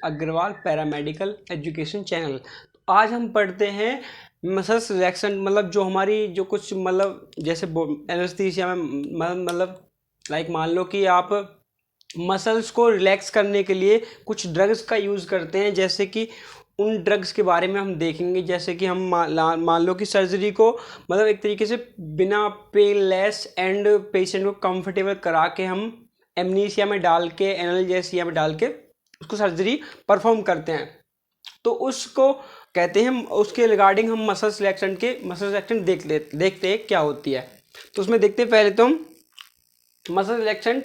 Agarwal paramedical education channel. तो आज हम पढ़ते हैं मसल्स रिलैक्सेंट, मतलब जो हमारी जो कुछ मतलब जैसे एनेस्थीसिया में मतलब लाइक मान लो कि आप मसल्स को रिलैक्स करने के लिए कुछ ड्रग्स का यूज़ करते हैं, जैसे कि उन ड्रग्स के बारे में हम देखेंगे। जैसे कि हम मान लो कि सर्जरी को मतलब एक तरीके से बिना पेनलेस एंड पेशेंट को कंफर्टेबल करा के हम एमनीसिया में डाल के एनाल्जेसिया में डाल के उसको सर्जरी परफॉर्म करते हैं। तो उसको कहते हैं, उसके रिगार्डिंग हम मसल सिलेक्शन देखते हैं क्या होती है। तो उसमें देखते हैं पहले तो हम muscle selection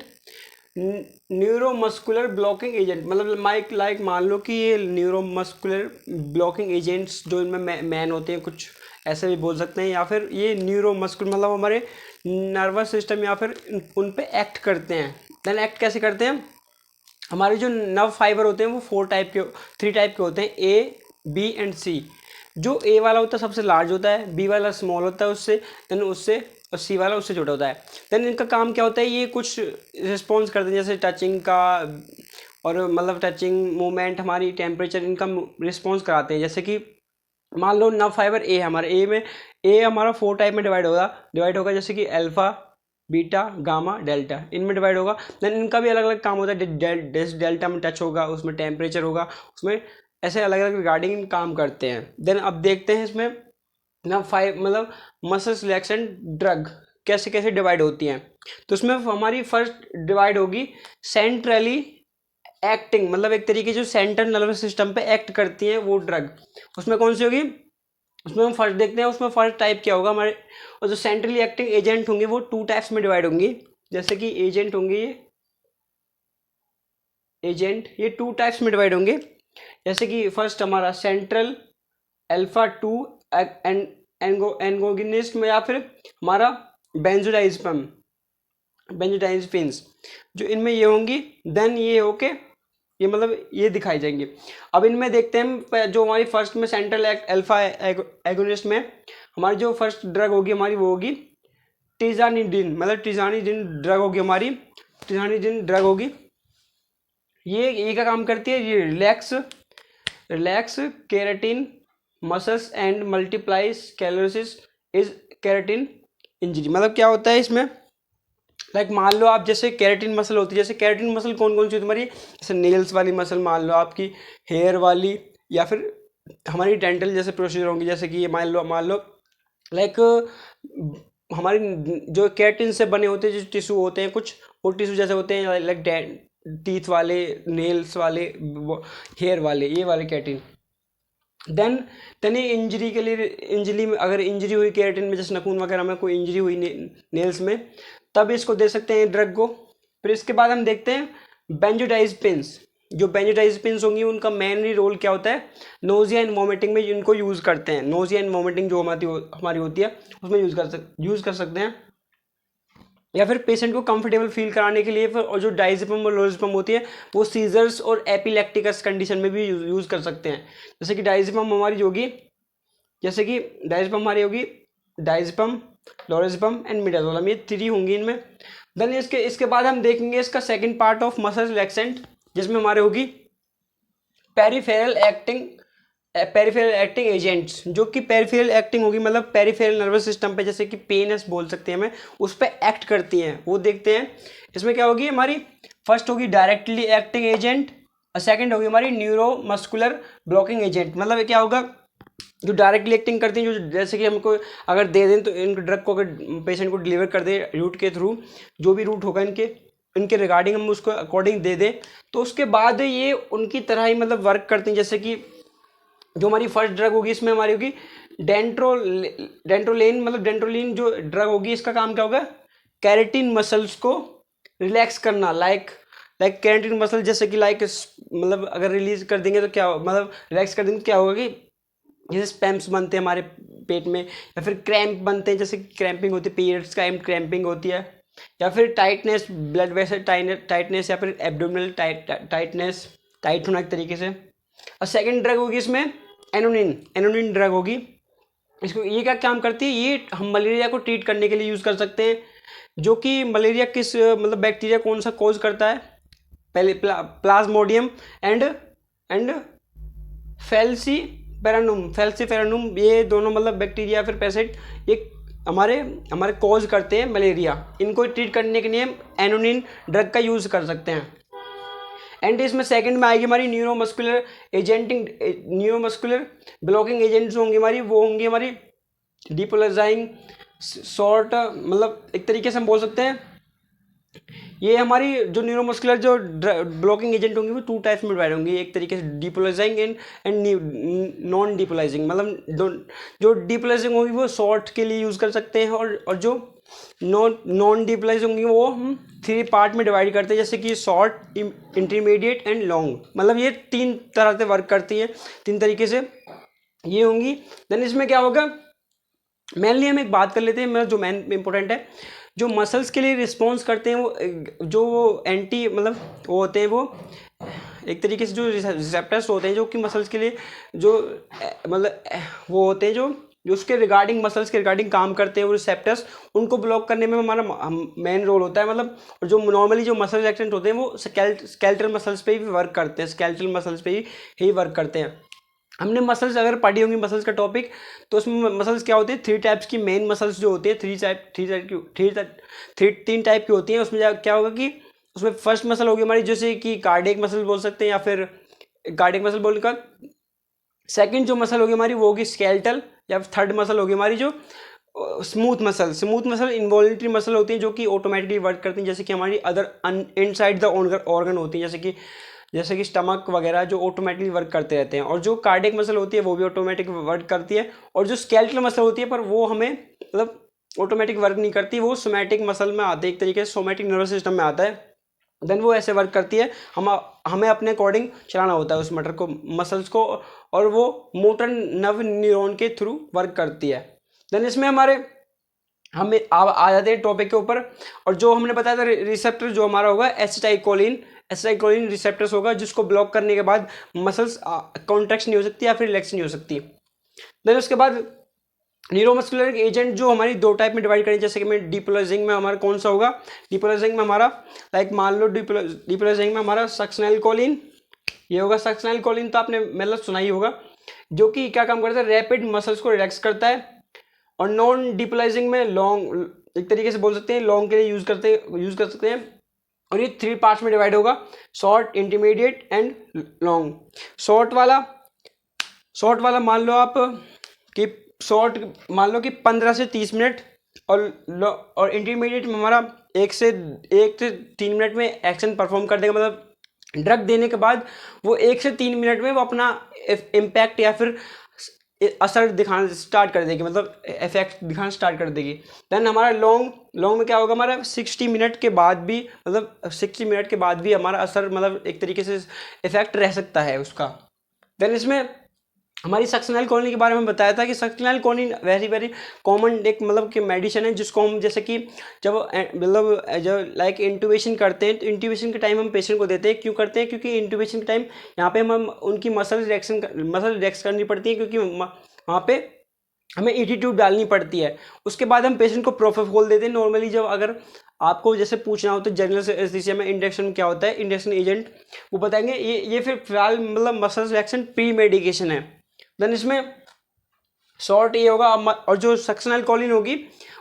neuromuscular blocking agent, मतलब लाइक मान लो कि ये न्यूरोमस्कुलर ब्लॉकिंग एजेंट्स जो इनमें मैन होते हैं, कुछ ऐसे भी बोल सकते हैं, या फिर ये न्यूरोमस्कुलर मतलब हमारे नर्वस सिस्टम या फिर उन पे एक्ट करते हैं। देन एक्ट कैसे करते हैं? हमारे जो नर्व फाइबर होते हैं वो 3 टाइप के होते हैं, ए बी एंड सी। जो ए वाला होता है सबसे लार्ज होता है, बी वाला स्मॉल होता है उससे, देन उससे, और सी वाला उससे छोटा होता है। देन इनका काम क्या होता है, ये कुछ रिस्पॉन्स करते हैं, जैसे टचिंग का और मतलब टचिंग मूवमेंट, हमारी टेम्परेचर, इनका रिस्पॉन्स कराते हैं। जैसे कि मान लो नर्व फाइबर ए है हमारे, ए हमारा 4 टाइप में डिवाइड होगा जैसे कि अल्फा, बीटा, गामा, डेल्टा, इनमें डिवाइड होगा। देन इनका भी अलग अलग काम होता है, डेल्टा में टच होगा, उसमें टेम्परेचर होगा, उसमें ऐसे अलग अलग रिगार्डिंग काम करते हैं। देन अब देखते हैं इसमें ना मतलब मसल सिलेक्शन ड्रग कैसे कैसे डिवाइड होती हैं। तो उसमें हमारी फर्स्ट डिवाइड होगी सेंट्रली एक्टिंग, मतलब एक तरीके जो सेंट्रल नर्वस सिस्टम पे एक्ट करती हैं वो ड्रग। उसमें कौन सी होगी? उसमें हम फर्स्ट देखते हैं, उसमें फर्स्ट टाइप क्या होगा हमारे, और जो सेंट्रली एक्टिंग एजेंट होंगे वो 2 टाइप्स में डिवाइड होंगी। जैसे कि एजेंट होंगे ये 2 टाइप्स में डिवाइड होंगे। जैसे कि फर्स्ट हमारा सेंट्रल अल्फा 2 एंगोगिनिस्ट में, या फिर हमारा बेंजोडाइजपिन्स, जो इनमें ये होंगी। देन ये होके ये मतलब ये दिखाई जाएंगे। अब इनमें देखते हैं जो हमारी फर्स्ट में सेंट्रल अल्फा एगोनिस्ट में हमारी जो फर्स्ट ड्रग होगी हमारी वो होगी टिजानिडिन, मतलब टिजानिडिन ड्रग होगी हमारी। टिजानिडिन ड्रग होगी, ये क्या काम करती है? ये relax keratin muscles and multiplies callosis is keratin injury. मतलब क्या होता है इसमें, लाइक मान लो आप जैसे केराटिन मसल होती है, जैसे केराटिन मसल कौन कौन सी होती है हमारी, जैसे नेल्स वाली मसल मान लो आपकी, हेयर वाली, या फिर हमारी डेंटल जैसे प्रोसीजर होंगी। जैसे कि ये मान लो लाइक हमारी जो केराटिन से बने होते हैं जो टिश्यू होते हैं कुछ, वो टिश्यू जैसे होते हैं लाइक टीथ वाले, नेल्स वाले, हेयर वाले, ये वाले केराटिन। देन ये इंजरी के लिए, इंजरी में अगर इंजरी हुई केराटिन में, जैसे नाखून वगैरह में कोई इंजरी हुई नेल्स में, तब इसको दे सकते हैं ड्रग को। फिर इसके बाद हम देखते हैं बेंजोडाइजपिन्स। जो बेंजोडाइजपिन्स होंगी उनका मेनली रोल क्या होता है, नोजिया एंड वोमिटिंग में इनको यूज़ करते हैं। नोजिया एंड वोमिटिंग जो हमारी होती है उसमें यूज़ कर सकते हैं, या फिर पेशेंट को कंफर्टेबल फील कराने के लिए। फिर और जो डाइजेपम और लोरिजेपम होती है वो सीजर्स और एपिलेक्टिकस कंडीशन में भी यूज़ कर सकते हैं। जैसे कि डाइजेपम हमारी होगी, जैसे कि डाइजेपम हमारी होगी डाइजेपम, लोरिजेपम एंड मिडाजोलम, ये 3 होंगी इनमें। देन इसके बाद हम देखेंगे इसका second part of muscle relaxant, जिसमें हमारे होगी पेरिफेरल एक्टिंग एजेंट्स। जो कि पेरिफेरल एक्टिंग होगी मतलब पेरिफेरल नर्वस सिस्टम पे, जैसे कि पेनस बोल सकते हैं हमें, उस पर एक्ट करती हैं। वो देखते हैं इसमें क्या होगी हमारी, फर्स्ट होगी डायरेक्टली एक्टिंग एजेंट, और सेकंड होगी हमारी न्यूरोमस्कुलर ब्लॉकिंग एजेंट। मतलब क्या होगा, जो डायरेक्टली एक्टिंग करती हैं, जो जैसे कि हमको अगर दे दें तो इनके ड्रग को अगर पेशेंट को डिलीवर कर दे रूट के थ्रू, जो भी रूट होगा इनके रिगार्डिंग हम उसको अकॉर्डिंग दे दें, तो उसके बाद ये उनकी तरह ही मतलब वर्क करती हैं। जैसे कि जो हमारी फर्स्ट ड्रग होगी इसमें हमारी होगी डेंट्रोलेन, मतलब डेंट्रोलिन जो ड्रग होगी इसका काम क्या होगा, कैरेटिन मसल्स को रिलैक्स करना। लाइक कैरेटिन मसल जैसे कि मतलब अगर रिलीज कर देंगे तो क्या, मतलब रिलैक्स कर देंगे तो क्या होगा कि जैसे स्पैम्स बनते हैं हमारे पेट में, या फिर क्रैम्प बनते हैं, जैसे क्रैम्पिंग होती है, पीरियड्स का क्रैम्पिंग होती है, या फिर टाइटनेस, ब्लड वेसल टाइटनेस, या फिर एब्डोमिनल टाइटनेस, टाइट होना एक तरीके से। और सेकंड ड्रग होगी इसमें एनोनिन ड्रग होगी। इसको ये क्या काम करती है, ये हम मलेरिया को ट्रीट करने के लिए यूज़ कर सकते हैं। जो कि मलेरिया मतलब बैक्टीरिया कौन सा कॉज करता है, पहले प्लाज्मोडियम एंड एंड फेल्सीफेरानुम, ये दोनों मतलब बैक्टीरिया फिर पैरासाइट ये हमारे हमारे कॉज करते हैं मलेरिया। इनको ट्रीट करने के लिए हम एनोनिन ड्रग का यूज़ कर सकते हैं। एंड इसमें सेकंड में आएगी हमारी न्यूरोमस्कुलर ब्लॉकिंग एजेंट्स होंगी हमारी, वो होंगी हमारी डिपोलराइजिंग सॉर्ट, मतलब एक तरीके से हम बोल सकते हैं ये हमारी जो न्यूरोमस्कुलर जो ब्लॉकिंग एजेंट होंगी वो 2 टाइप्स में डिवाइड होंगी, एक तरीके से डिपोलराइजिंग एंड नॉन डिपोलराइजिंग। मतलब जो डिपोलराइजिंग होगी वो शॉर्ट के लिए यूज़ कर सकते हैं, और जो नॉन डिपोलराइजिंग होंगी वो हम 3 पार्ट में डिवाइड करते हैं, जैसे कि शॉर्ट, इंटरमीडिएट एंड लॉन्ग। मतलब ये 3 तरह से वर्क करती है, 3 तरीके से ये होंगी। देन इसमें क्या होगा, मेनली हम एक बात कर लेते हैं, मेरा जो मेन इंपॉर्टेंट है, जो मसल्स के लिए रिस्पॉन्स करते हैं वो जो एंटी मतलब वो होते हैं, वो एक तरीके से जो रिसेप्टर्स होते हैं जो कि मसल्स के लिए जो मतलब वो होते हैं जो उसके रिगार्डिंग मसल्स के रिगार्डिंग काम करते हैं, वो रिसेप्टर्स उनको ब्लॉक करने में हमारा मेन रोल होता है। मतलब और जो नॉर्मली जो मसल एक्सेंट होते हैं वो स्केलेटल मसल्स पे ही वर्क करते हैं, स्केलेटल मसल्स पे ही वर्क करते हैं। हमने मसल्स अगर पढ़ी होंगी मसल्स का टॉपिक, तो उसमें मसल्स क्या होती है, 3 टाइप्स की मेन मसल्स जो होती है, 3 टाइप की होती हैं। उसमें क्या होगा कि उसमें फर्स्ट मसल होगी हमारी जैसे कि कार्डियक मसल बोल सकते हैं, या फिर कार्डियक मसल बोलने का सेकंड जो मसल होगी हमारी वो होगी स्केलेटल, या थर्ड मसल होगी हमारी जो स्मूथ मसल इनवॉल्यूंटरी मसल होती है जो कि ऑटोमेटिकली वर्क करती हैं, जैसे कि हमारी अदर इनसाइड द ऑर्गन होती है, जैसे कि स्टमक वगैरह जो ऑटोमेटिकली वर्क करते रहते हैं। और जो कार्डियक मसल होती है वो भी ऑटोमेटिक वर्क करती है, और जो स्केलेटल मसल होती है पर वो हमें मतलब ऑटोमेटिक वर्क नहीं करती, वो सोमैटिक मसल में आते हैं, एक तरीके से सोमैटिक नर्वस सिस्टम में आता है। देन वो ऐसे वर्क करती है, हमें अपने अकॉर्डिंग चलाना होता है उस मटर को, मसल्स को, और वो मोटर नर्व न्यूरॉन के थ्रू वर्क करती है। देन इसमें हमें आ जाते हैं टॉपिक के ऊपर, और जो हमने बताया था रिसेप्टर जो हमारा होगा एसिटाइलकोलिन रिसेप्टर्स होगा, जिसको ब्लॉक करने के बाद मसल्स कॉन्ट्रैक्शन नहीं हो सकती या फिर रिलैक्शन नहीं हो सकती। देन उसके बाद न्यूरोमस्कुलर एजेंट जो हमारी 2 टाइप में डिवाइड करें, जैसे कि मैं डिपोलराइजिंग में हमारा कौन सा होगा, डिपोलराइजिंग में हमारा लाइक मान लो डिपोलराइजिंग में हमारा सक्सेनाइलकोलिन, ये होगा सक्सेनाइलकोलिन, तो आपने मतलब सुना ही होगा, जो कि क्या काम करता है, रैपिड मसल्स को रिलैक्स करता है। और नॉन डिपोलराइजिंग में लॉन्ग, एक तरीके से बोल सकते हैं लॉन्ग के लिए यूज कर सकते हैं, और ये 3 पार्ट्स में डिवाइड होगा, short, intermediate and long. Short वाला मान लो कि 15 से 30 मिनट, और इंटरमीडिएट में हमारा 1 से 3 मिनट में एक्शन परफॉर्म कर देगा। मतलब ड्रग देने के बाद वो 1 से 3 मिनट में वो अपना इम्पैक्ट या फिर असर दिखाना स्टार्ट कर देगी, मतलब इफेक्ट दिखाना स्टार्ट कर देगी। देन हमारा लॉन्ग में क्या होगा, हमारा 60 मिनट के बाद भी, मतलब 60 मिनट के बाद भी हमारा असर मतलब एक तरीके से इफेक्ट रह सकता है उसका। देन इसमें हमारी सक्सेनाइलकोलिन के बारे में बताया था कि सक्सेनाइलकोलिन वेरी कॉमन एक मतलब कि मेडिसिन है, जिसको हम जैसे कि जब लाइक इंट्यूबेशन करते हैं, तो इंट्यूबेशन के टाइम हम पेशेंट को देते हैं। क्यों करते हैं, क्योंकि इंट्यूबेशन के टाइम यहाँ पे हम उनकी मसल रिलैक्स करनी पड़ती है, क्योंकि वहाँ पे हमें ईटी ट्यूब डालनी पड़ती है। उसके बाद हम पेशेंट को प्रोपोफॉल देते हैं। नॉर्मली जब अगर आपको जैसे पूछना हो तो जनरल एनेस्थीसिया में इंजेक्शन क्या होता है, इंजेक्शन एजेंट वो बताएंगे। ये फिर फिलहाल मतलब मसल रिलैक्सेशन प्री मेडिकेशन है। देन इसमें शॉर्ट ये होगा, और जो सक्सेनाइलकोलिन होगी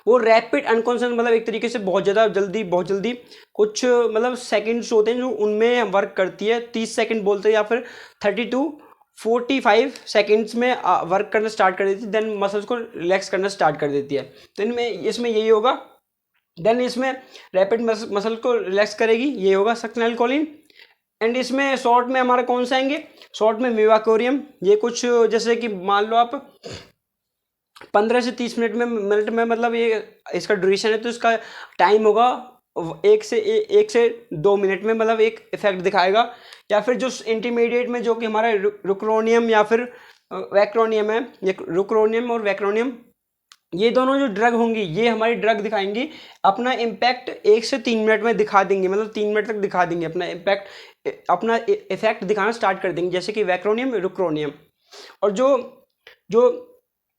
वो रैपिड अनकॉन्शियस, मतलब एक तरीके से बहुत जल्दी कुछ मतलब सेकंड्स होते हैं जो उनमें वर्क करती है। 30 सेकंड बोलते हैं, या फिर 30 to 45 सेकंड्स में वर्क करना स्टार्ट कर देती है। देन मसल्स को रिलैक्स करना स्टार्ट कर देती है। देन इसमें यही होगा। देन इसमें रैपिड मसल को रिलैक्स करेगी, ये होगा सक्सेनाइलकोलिन। एंड इसमें शॉर्ट में हमारा कौन सा आएंगे, शॉर्ट में मेवाकोरियम। ये कुछ जैसे कि मान लो आप 15 से 30 मिनट में मतलब ये इसका ड्यूरेशन है, तो इसका टाइम होगा 1 से 2 मिनट में, मतलब एक इफेक्ट दिखाएगा। या फिर जो इंटरमीडिएट में जो कि हमारा रुक्रोनियम या फिर वैक्रोनियम है, ये रुक्रोनियम और वैक्रोनियम, ये दोनों जो ड्रग होंगी ये हमारी ड्रग दिखाएंगी अपना इम्पैक्ट 1 से 3 मिनट में दिखा देंगे, मतलब 3 मिनट तक दिखा देंगे अपना इम्पैक्ट, अपना इफेक्ट दिखाना स्टार्ट कर देंगे, जैसे कि वैक्रोनियम, रुक्रोनियम। और जो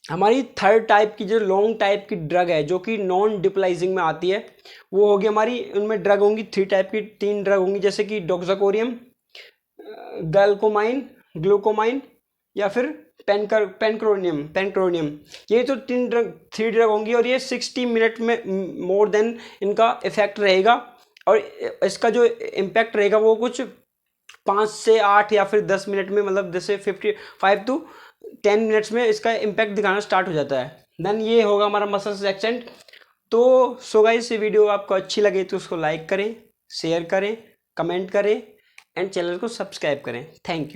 हमारी थर्ड टाइप की जो लॉन्ग टाइप की ड्रग है जो कि नॉन डिपोलाइजिंग में आती है, वो होगी हमारी, उनमें ड्रग होंगी 3 टाइप की, 3 ड्रग होंगी, जैसे कि डोक्साकोरियम, गैल्कोमाइन ग्लूकोमाइन या फिर पेनक्रोनियम। ये तो 3 ड्रग होंगी और ये 60 मिनट में मोर देन इनका इफेक्ट रहेगा। और इसका जो इम्पैक्ट रहेगा वो कुछ 5 से 8 या फिर 10 मिनट में, मतलब जैसे 55 to 10 मिनट्स में इसका इम्पैक्ट दिखाना स्टार्ट हो जाता है। देन ये होगा हमारा मसल रिलैक्सेंट। तो सो गाइस, ये वीडियो आपको अच्छी लगे तो उसको लाइक करें, शेयर करें, कमेंट करें एंड चैनल को सब्सक्राइब करें। Thank you.